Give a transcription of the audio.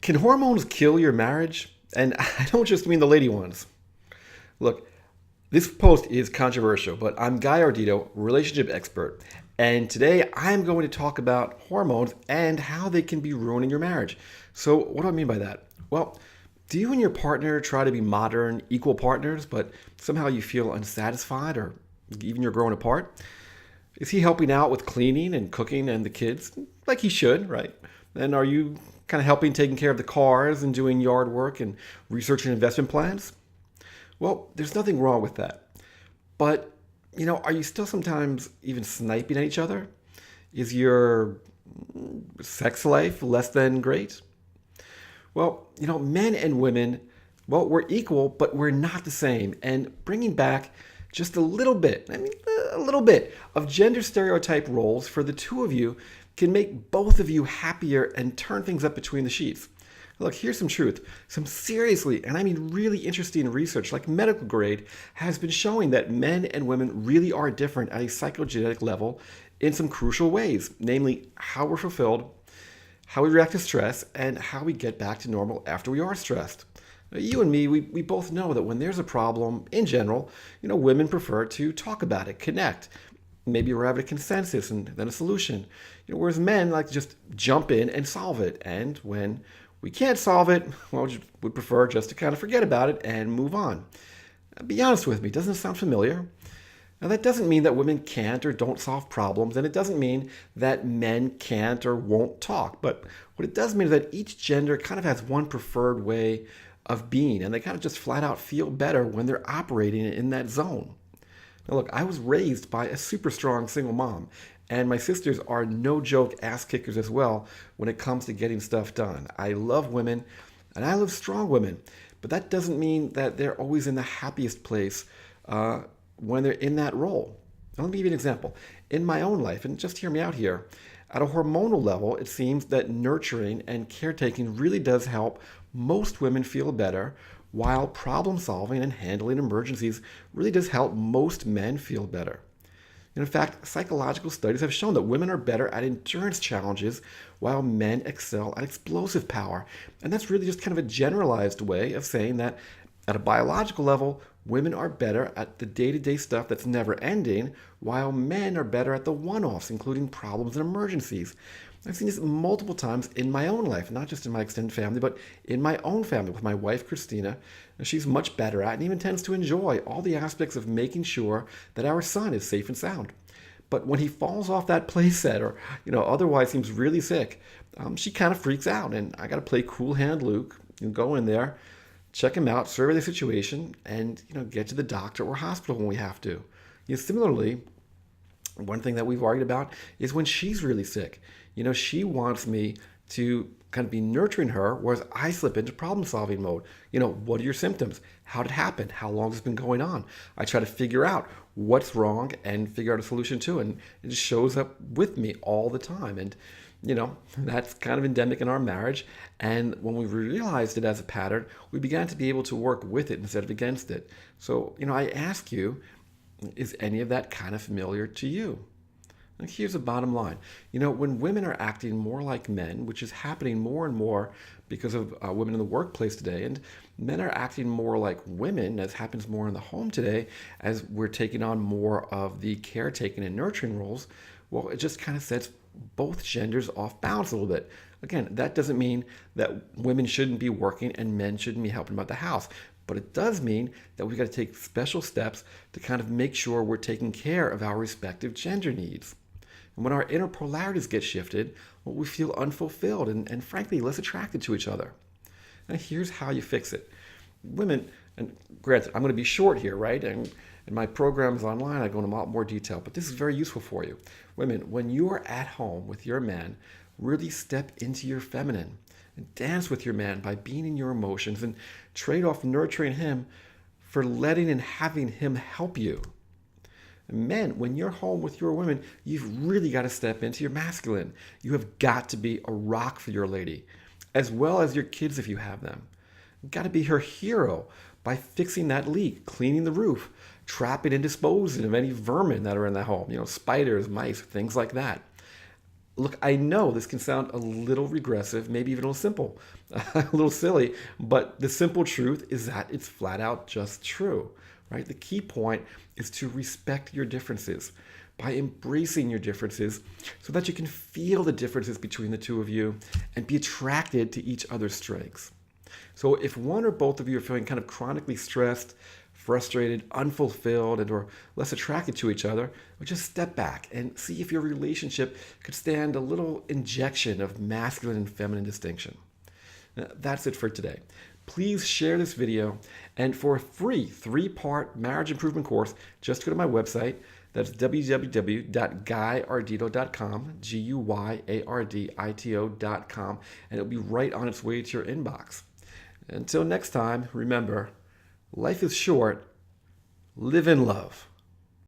Can hormones kill your marriage? And I don't just mean the lady ones. Look, this post is controversial, but I'm Guy Ardito, relationship expert, and today I'm going to talk about hormones and how they can be ruining your marriage. So, what do I mean by that? Well, do you and your partner try to be modern, equal partners, but somehow you feel unsatisfied or even you're growing apart? Is he helping out with cleaning and cooking and the kids like he should, right? And are you kind of helping taking care of the cars and doing yard work and researching investment plans? Well, there's nothing wrong with that. But, are you still sometimes even sniping at each other? Is your sex life less than great? Well, men and women, well, we're equal, but we're not the same. And bringing back just a little bit, a little bit of gender stereotype roles for the two of you can make both of you happier and turn things up between the sheets. Look, here's some truth. Some seriously, and I mean really interesting research, like medical grade, has been showing that men and women really are different at a psychogenetic level in some crucial ways, namely how we're fulfilled, how we react to stress, and how we get back to normal after we are stressed. Now, you and me, we both know that when there's a problem, in general, women prefer to talk about it, connect, maybe arrive at a consensus and then a solution. Whereas men like to just jump in and solve it. And when we can't solve it, well, we prefer just to kind of forget about it and move on. Be honest with me, doesn't it sound familiar? Now, that doesn't mean that women can't or don't solve problems, and it doesn't mean that men can't or won't talk. But what it does mean is that each gender kind of has one preferred way of being, and they kind of just flat out feel better when they're operating in that zone. Now, look, I was raised by a super strong single mom, and my sisters are no joke ass kickers as well when it comes to getting stuff done. I love women, and I love strong women, but that doesn't mean that they're always in the happiest place when they're in that role. Now, let me give you an example. In my own life, and just hear me out here, at a hormonal level, it seems that nurturing and caretaking really does help most women feel better, while problem solving and handling emergencies really does help most men feel better. In fact, psychological studies have shown that women are better at endurance challenges while men excel at explosive power. And that's really just kind of a generalized way of saying that at a biological level, women are better at the day-to-day stuff that's never ending, while men are better at the one-offs, including problems and emergencies. I've seen this multiple times in my own life, not just in my extended family, but in my own family with my wife, Christina. She's much better at and even tends to enjoy all the aspects of making sure that our son is safe and sound. But when he falls off that playset or, otherwise seems really sick, she kind of freaks out. And I got to play cool hand Luke and go in there, check him out, survey the situation, and, get to the doctor or hospital when we have to. Similarly, one thing that we've argued about is when she's really sick. She wants me to kind of be nurturing her, whereas I slip into problem solving mode. What are your symptoms? How did it happen? How long has it been going on? I try to figure out what's wrong and figure out a solution to it. And it just shows up with me all the time. And, that's kind of endemic in our marriage. And when we realized it as a pattern, we began to be able to work with it instead of against it. So, I ask you, is any of that kind of familiar to you? And here's the bottom line. When women are acting more like men, which is happening more and more because of women in the workplace today, and men are acting more like women, as happens more in the home today, as we're taking on more of the caretaking and nurturing roles, well, it just kind of sets both genders off balance a little bit. Again, that doesn't mean that women shouldn't be working and men shouldn't be helping about the house. But it does mean that we've got to take special steps to kind of make sure we're taking care of our respective gender needs. And when our inner polarities get shifted, well, we feel unfulfilled and frankly less attracted to each other. Now, here's how you fix it. Women, and granted, I'm going to be short here, right? And in my programs online, I go into a lot more detail, but this is very useful for you. Women, when you are at home with your man, really step into your feminine and dance with your man by being in your emotions and trade off nurturing him for letting and having him help you. Men, when you're home with your women, you've really got to step into your masculine. You have got to be a rock for your lady, as well as your kids if you have them. You've got to be her hero by fixing that leak, cleaning the roof, trapping and disposing of any vermin that are in the home, spiders, mice, things like that. Look, I know this can sound a little regressive, maybe even a little simple, a little silly, but the simple truth is that it's flat out just true, right? The key point is to respect your differences by embracing your differences so that you can feel the differences between the two of you and be attracted to each other's strengths. So if one or both of you are feeling kind of chronically stressed, frustrated, unfulfilled, and or less attracted to each other, well, just step back and see if your relationship could stand a little injection of masculine and feminine distinction. That's it for today. Please share this video, and for a free 3-part marriage improvement course, just go to my website. That's www.guyardito.com, GUYARDITO.com, and it'll be right on its way to your inbox. Until next time, remember, life is short. Live in love.